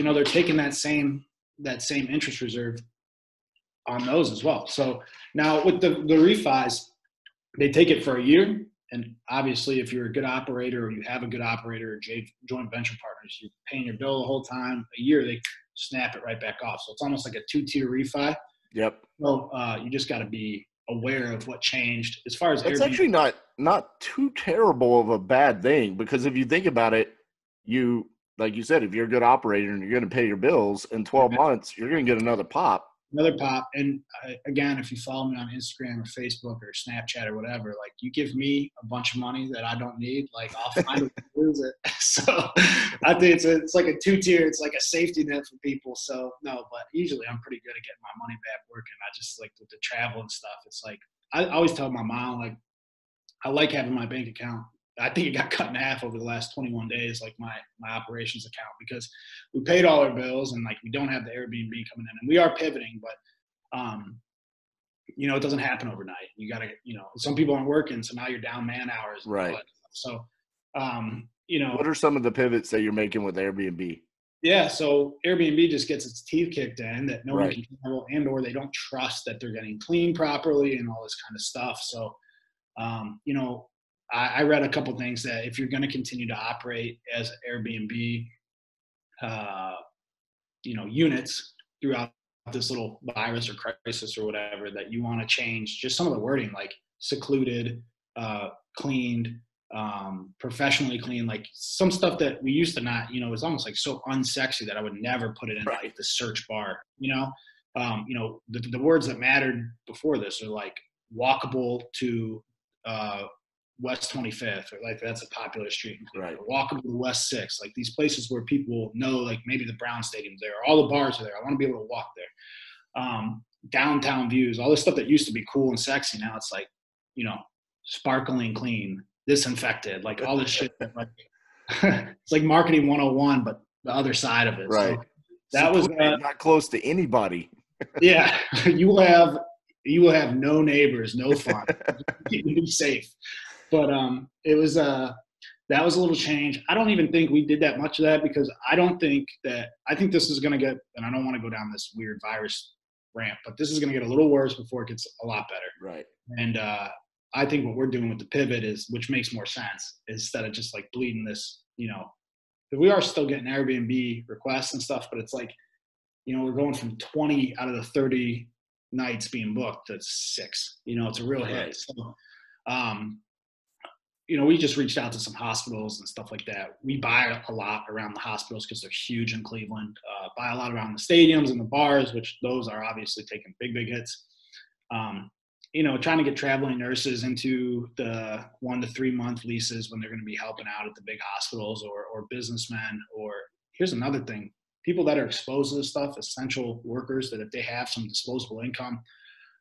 they're taking that same interest reserve on those as well. So now with the refis, they take it for a year. And obviously, if you're a good operator or you have a good operator or joint venture partners, you're paying your bill the whole time. A year, they snap it right back off. So it's almost like a 2-tier refi.
Yep.
Well, you just got to be aware of what changed as far as
It's
Airbnb.
actually not too terrible of a bad thing, because if you think about it, like you said, if you're a good operator and you're going to pay your bills in 12 months, you're going to get another pop.
Another pop. And again, if you follow me on Instagram or Facebook or Snapchat or whatever, like you give me a bunch of money that I don't need, like I'll find it and lose it. So I think it's like a 2-tier. It's like a safety net for people. So no, but usually I'm pretty good at getting my money back working. I just like with the travel and stuff. It's like, I always tell my mom, like, I like having my bank account. I think it got cut in half over the last 21 days, like my operations account, because we paid all our bills and like we don't have the Airbnb coming in, and we are pivoting, but it doesn't happen overnight. You got to, some people aren't working, so now you're down man hours.
Right.
So,
what are some of the pivots that you're making with Airbnb?
Yeah. So Airbnb just gets its teeth kicked in that no one
Right.
can handle, and or they don't trust that they're getting cleaned properly and all this kind of stuff. So, I read a couple things that if you're going to continue to operate as Airbnb, units throughout this little virus or crisis or whatever, that you want to change just some of the wording, like secluded, cleaned, professionally clean, like some stuff that we used to not, it's almost like so unsexy that I would never put it in like the search bar, the words that mattered before this are like walkable to, West 25th, or like that's a popular street in Cleveland. Right. Walkable to West 6th, like these places where people know, like maybe the Brown Stadium's there, all the bars are there. I want to be able to walk there. Downtown views, all this stuff that used to be cool and sexy, now it's like, sparkling clean, disinfected, like all this shit. Like, it's like marketing 101, but the other side of it.
Right.
So that was
not close to anybody.
Yeah, you will have no neighbors, no fun. You can be safe. But it was that was a little change. I don't even think we did that much of that, because I think this is going to get, and I don't want to go down this weird virus ramp, but this is going to get a little worse before it gets a lot better.
Right.
And I think what we're doing with the pivot is, which makes more sense, instead of just like bleeding this, we are still getting Airbnb requests and stuff, but it's like, we're going from 20 out of the 30 nights being booked to 6. It's a real hit. So, we just reached out to some hospitals and stuff like that. We buy a lot around the hospitals because they're huge in Cleveland. Buy a lot around the stadiums and the bars, which those are obviously taking big hits. Trying to get traveling nurses into the 1 to 3 month leases when they're going to be helping out at the big hospitals, or businessmen. Or here's another thing, people that are exposed to this stuff, essential workers, that if they have some disposable income,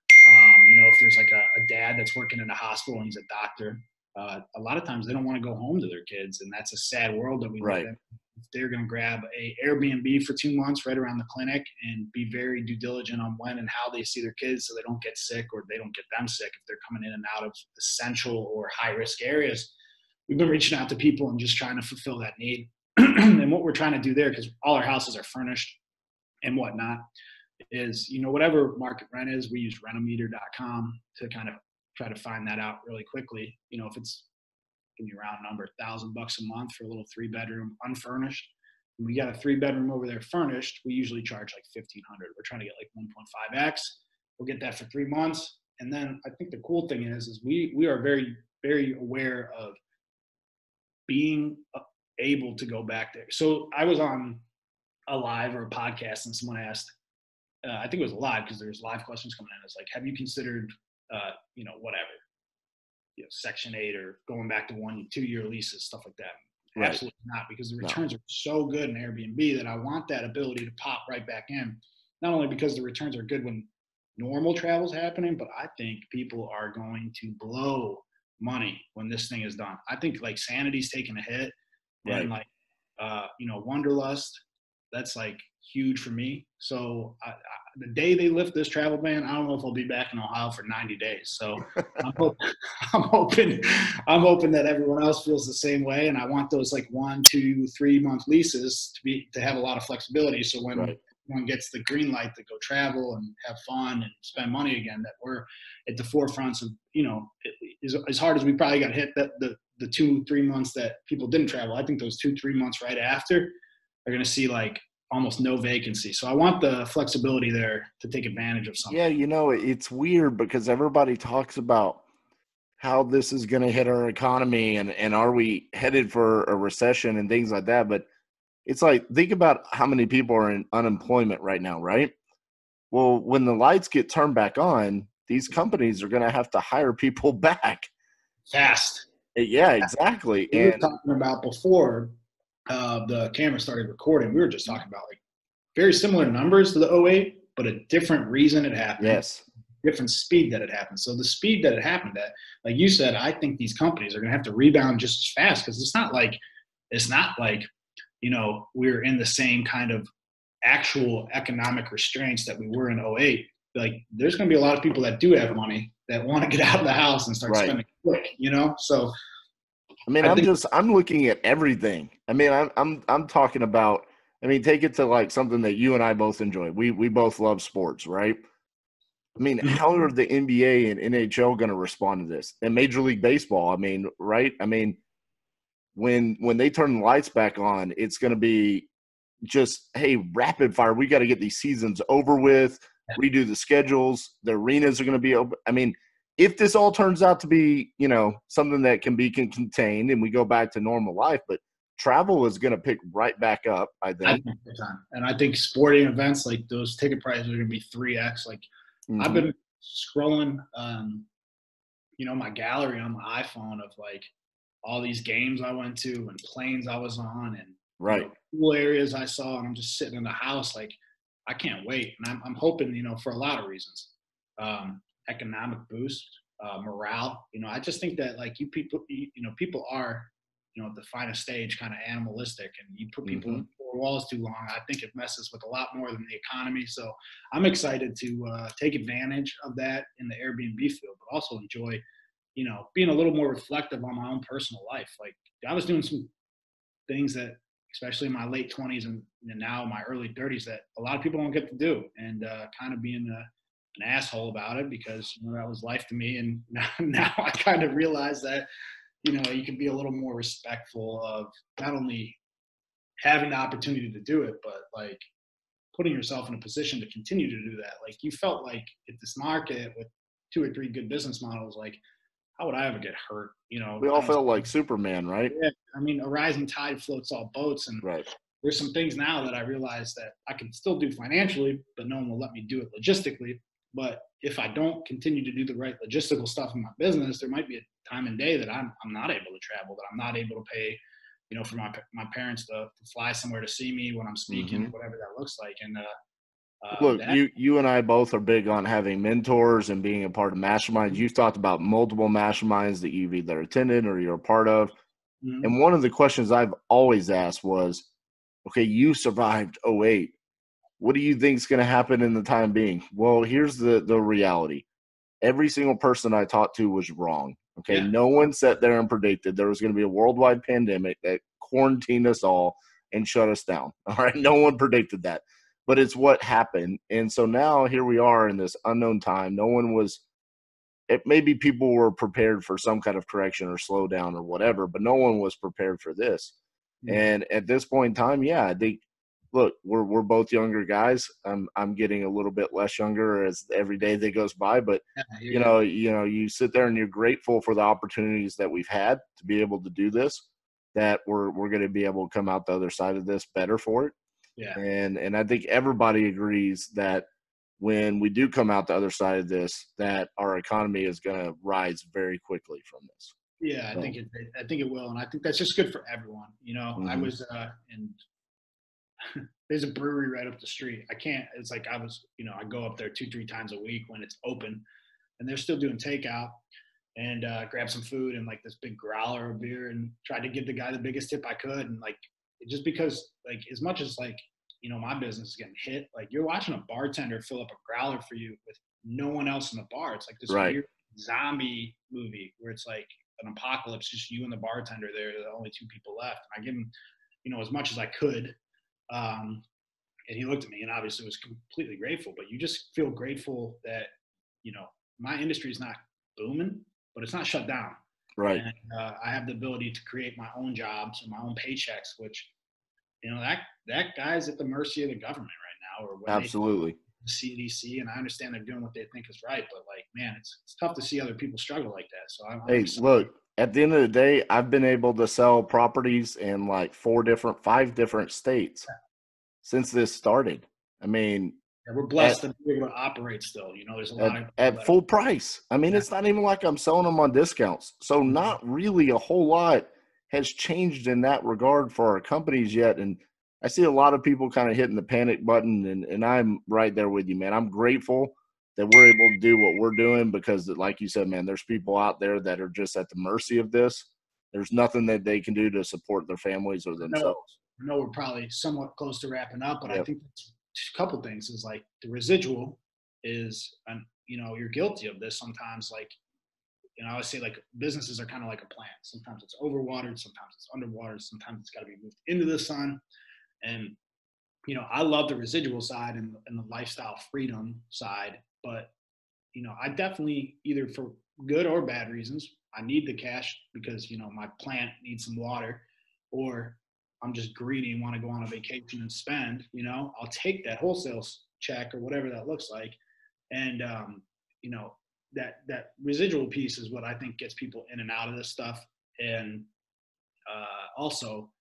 if there's like a dad that's working in a hospital and he's a doctor, a lot of times they don't want to go home to their kids. And that's a sad world that we live in. If they're going to grab a Airbnb for 2 months right around the clinic and be very due diligent on when and how they see their kids so they don't get sick or they don't get them sick if they're coming in and out of essential or high risk areas. We've been reaching out to people and just trying to fulfill that need. And what we're trying to do there, because all our houses are furnished and whatnot, is, whatever market rent is, we use rentometer.com to kind of try to find that out really quickly. If it's, give me a round number, $1,000 a month for a little 3-bedroom unfurnished. When we got a 3-bedroom over there furnished, we usually charge like $1,500. We're trying to get like 1.5x. We'll get that for 3 months. And then I think the cool thing is we are very, very aware of being able to go back there. So I was on a live or a podcast and someone asked, I think it was live because there's live questions coming in. It's like, have you considered, whatever, Section 8 or going back to 1 to 2 year leases, stuff like that? Right. Absolutely not, because the returns are so good in Airbnb that I want that ability to pop right back in. Not only because the returns are good when normal travel's happening, but I think people are going to blow money when this thing is done. I think like Sanity's taking a hit, and like, Wanderlust, that's like huge for me. So the day they lift this travel ban, I don't know if I'll be back in Ohio for 90 days. So I'm hoping that everyone else feels the same way. And I want those like 1, 2, 3 month leases to have a lot of flexibility. So when one gets the green light to go travel and have fun and spend money again, that we're at the forefronts of, as hard as we probably got hit that the 2-3 months that people didn't travel, I think those 2-3 months right after are going to see like almost no vacancy. So I want the flexibility there to take advantage of something.
Yeah, it's weird because everybody talks about how this is going to hit our economy and are we headed for a recession and things like that. But it's like, think about how many people are in unemployment right now, right? Well, when the lights get turned back on, these companies are going to have to hire people back.
Fast.
Yeah, exactly.
We were talking about before the camera started recording, we were just talking about like very similar numbers to the 08, but a different reason it happened.
Yes.
Different speed that it happened. So the speed that it happened at, like you said, I think these companies are going to have to rebound just as fast, because it's not like, we're in the same kind of actual economic restraints that we were in 08. Like there's going to be a lot of people that do have money that want to get out of the house and start spending quick, So
I mean, I'm looking at everything. I mean, I'm talking about, take it to like something that you and I both enjoy. We both love sports, right? I mean, how are the NBA and NHL going to respond to this? And Major League Baseball, right? When they turn the lights back on, it's going to be just, hey, rapid fire. We got to get these seasons over with, redo the schedules. The arenas are going to be open. If this all turns out to be, something that can be contained and we go back to normal life, but travel is going to pick right back up, I think.
And I think sporting events, like those ticket prices are going to be 3x. Like I've been scrolling, my gallery on my iPhone of like all these games I went to and planes I was on and cool areas I saw. And I'm just sitting in the house. Like I can't wait. And I'm hoping, for a lot of reasons. Economic boost, morale. I just think that like people are, at the finest stage kind of animalistic, and you put people in 4 walls too long, I think it messes with a lot more than the economy. So I'm excited to take advantage of that in the Airbnb field, but also enjoy, being a little more reflective on my own personal life. Like I was doing some things that, especially in my late 20s and now my early 30s, that a lot of people don't get to do, and kind of being an asshole about it, because that was life to me. And now I kind of realize that you can be a little more respectful of not only having the opportunity to do it, but like putting yourself in a position to continue to do that. Like you felt like at this market with 2 or 3 good business models, like how would I ever get hurt? You know,
We
I
all
don't.
felt like Superman, right?
Yeah, I mean, a rising tide floats all boats, and
Right.
there's some things now that I realize that I can still do financially, but no one will let me do it logistically. But if I don't continue to do the right logistical stuff in my business, there might be a time and day that I'm not able to travel, that I'm not able to pay, you know, for my parents to fly somewhere to see me when I'm speaking,
Hmm.
whatever that looks like. And
Look,
that
you and I both are big on having mentors and being a part of masterminds. You've talked about multiple masterminds that you've either attended or you're a part of.
Mhm.
And one of the questions I've always asked was, okay, you survived '08. What do you think is going to happen in the time being? Well, here's the reality. Every single person I talked to was wrong. Okay.
Yeah,
No one sat there and predicted there was going to be a worldwide pandemic that quarantined us all and shut us down. All right. No one predicted that, but it's what happened. And so now here we are in this unknown time. No one was, it maybe people were prepared for some kind of correction or slowdown or whatever, but no one was prepared for this.
yeah,
And at this point in time, yeah, I think, look, we're both younger guys. I'm getting a little bit less younger as every day that goes by, but
yeah, I hear
you sit there and you're grateful for the opportunities that we've had to be able to do this, that we're going to be able to come out the other side of this better for it.
yeah.
And I think everybody agrees that when we do come out the other side of this, that our economy is going to rise very quickly from this.
Yeah,
So,
I think it will, and I think that's just good for everyone. You know, I
mhm.
was in there's a brewery right up the street. I can't. It's like I was, you know, I go up there 2, 3 times a week when it's open, and they're still doing takeout. And grab some food and like this big growler of beer, and tried to give the guy the biggest tip I could. And like, just because like as much as like, you know, my business is getting hit, like you're watching a bartender fill up a growler for you with no one else in the bar. It's like this
Right.
weird zombie movie where it's like an apocalypse, just you and the bartender. There are the only two people left. And I give him, you know, as much as I could. Um, and he looked at me and obviously was completely grateful, but you just feel grateful that, you know, my industry is not booming, but it's not shut down.
Right.
And I have the ability to create my own jobs and my own paychecks, which, you know, that guy's at the mercy of the government right now, or when they
Absolutely.
the CDC. And I understand they're doing what they think is right, but like, man, it's tough to see other people struggle like that. So I'm
Hey,
excited.
look, at the end of the day, I've been able to sell properties in like 5 different states since this started. I mean,
Yeah, we're
at
blessed to be able to operate still. You know, there's a
at
lot of people
at
that
full price. I mean,
yeah.
it's not even like I'm selling them on discounts. So
Mhm.
not really a whole lot has changed in that regard for our companies yet. And I see a lot of people kind of hitting the panic button, and I'm right there with you, man. I'm grateful that we're able to do what we're doing because, like you said, man, there's people out there that are just at the mercy of this. There's nothing that they can do to support their families or
know,
themselves.
I know we're probably somewhat close to wrapping up, but I
Yep.
think a couple things is like the residual is, and you know, you're guilty of this sometimes. Like, you know, I always say like businesses are kind of like a plant. Sometimes it's overwatered, sometimes it's underwatered, sometimes it's got to be moved into the sun. And you know, I love the residual side and the lifestyle freedom side, but you know, I definitely either for good or bad reasons, I need the cash because, you know, my plant needs some water, or I'm just greedy and want to go on a vacation and spend, you know, I'll take that wholesale check or whatever that looks like. And, you know, that residual piece is what I think gets people in and out of this stuff. And also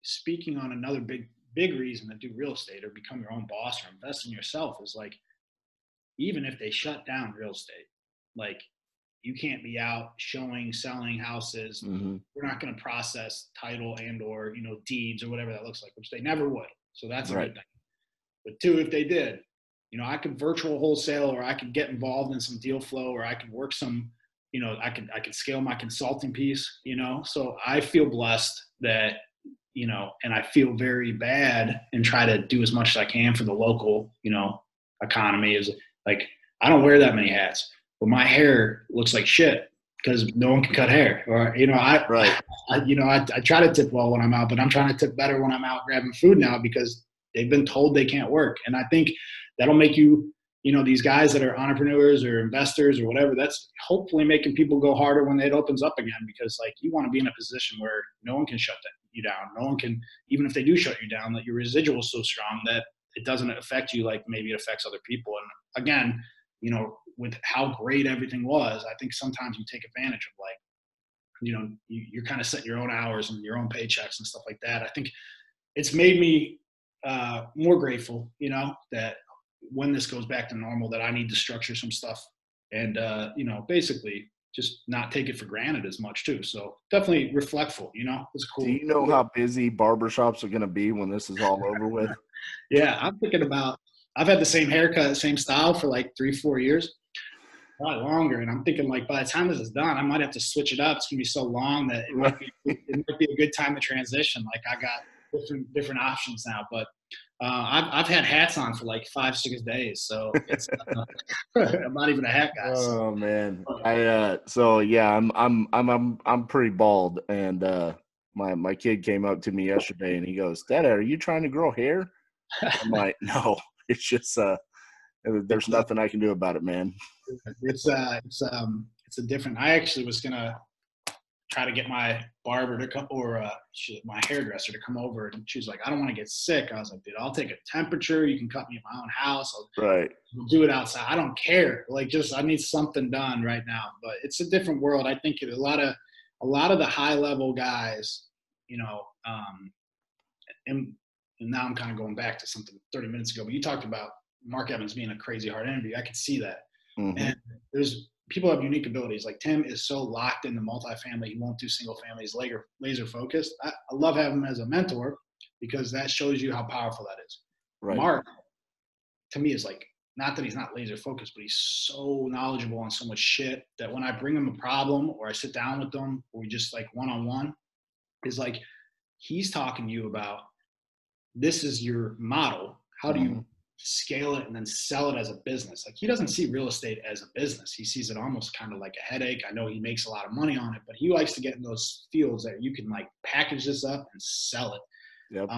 speaking on another big reason to do real estate or become your own boss or invest in yourself is like, even if they shut down real estate, like you can't be out showing, selling houses.
Hmm.
We're not going to process title and or, you know, deeds or whatever that looks like, which they never would. So that's a
Right.
good thing. But two, if they did, you know, I could virtual wholesale, or I could get involved in some deal flow, or I could work some, you know, I could scale my consulting piece, you know. So I feel blessed that, you know, and I feel very bad and try to do as much as I can for the local, you know, economy. Is like I don't wear that many hats, but my hair looks like shit because no one can cut hair. Or you know,
Right.
I try to tip well when I'm out, but I'm trying to tip better when I'm out grabbing food now because they've been told they can't work. And I think that'll make you, you know, these guys that are entrepreneurs or investors or whatever, that's hopefully making people go harder when it opens up again, because like you want to be in a position where no one can shut you down. No one can, even if they do shut you down, that your residual is so strong that it doesn't affect you like maybe it affects other people. And again, you know, with how great everything was, I think sometimes you take advantage of like, you know, you're kind of setting your own hours and your own paychecks and stuff like that. I think it's made me more grateful, you know, that when this goes back to normal, that I need to structure some stuff and, you know, basically just not take it for granted as much too. So definitely reflectful, you know, it's
Do
cool.
you know how busy barbershops are going to be when this is all over with?
Yeah. I'm thinking about, I've had the same haircut, same style for like 3-4 years, probably longer. And I'm thinking like, by the time this is done, I might have to switch it up. It's gonna be so long that it might be a good time to transition. Like I got different options now, but I've had hats on for like 5-6 days, so it's I'm not even a hat guy. So.
Oh man. So yeah, I'm pretty bald, and my kid came up to me yesterday and he goes, "Dad, are you trying to grow hair?" I'm like, "No, it's just there's
It's
nothing I can do about it, man."
it's a different. I actually was gonna try to get my barber to come, or my hairdresser to come over, and she was like, "I don't want to get sick." I was like, "Dude, I'll take a temperature. You can cut me at my own house.
Right.
I'll do it outside. I don't care. Like, just I need something done right now." But it's a different world. I think a lot of the high level guys, you know, and now I'm kind of going back to something 30 minutes ago, but you talked about Mark Evans being a crazy hard interview. I could see that.
Mm-hmm.
And there's people have unique abilities. Like Tim is so locked into multifamily, he won't do single family. He's laser focused. I love having him as a mentor because that shows you how powerful that is.
Right.
Mark, to me, is like, not that he's not laser focused, but he's so knowledgeable on so much shit that when I bring him a problem or I sit down with them or we just like one-on-one, is like he's talking to you about, this is your model. How do you scale it and then sell it as a business? Like, he doesn't see real estate as a business. He sees it almost kind of like a headache. I know he makes a lot of money on it, but he likes to get in those fields that you can like package this up and sell it.
Yep.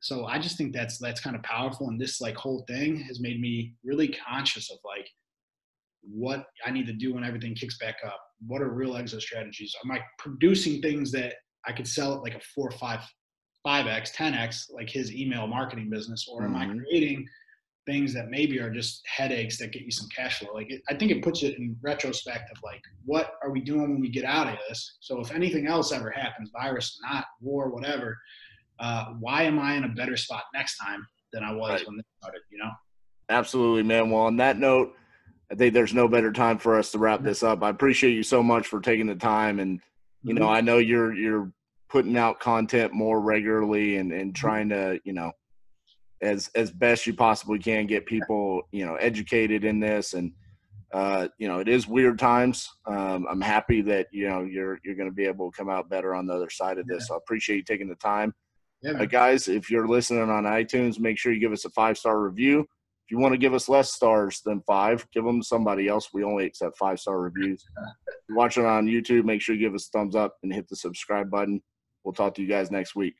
So I just think that's kind of powerful. And this like whole thing has made me really conscious of like what I need to do when everything kicks back up. What are real exit strategies? Am I producing things that I could sell at like a 4 or 5x, 10x, like his email marketing business, or am I creating things that maybe are just headaches that get you some cash flow? Like, I think it puts it in retrospect of like, what are we doing when we get out of this? So if anything else ever happens, virus, not war, whatever, why am I in a better spot next time than I was when this started, you know?
Absolutely, man. Well, on that note, I think there's no better time for us to wrap this up. I appreciate you so much for taking the time, and you know, I know you're putting out content more regularly and trying to, you know, as best you possibly can get people, you know, educated in this. And you know, it is weird times. I'm happy that, you know, you're going to be able to come out better on the other side of this. So I appreciate you taking the time. Guys, if you're listening on iTunes, make sure you give us a 5-star review. If you want to give us less stars than 5, give them to somebody else. We only accept 5-star reviews. If you're watching on YouTube, make sure you give us a thumbs up and hit the subscribe button. We'll talk to you guys next week.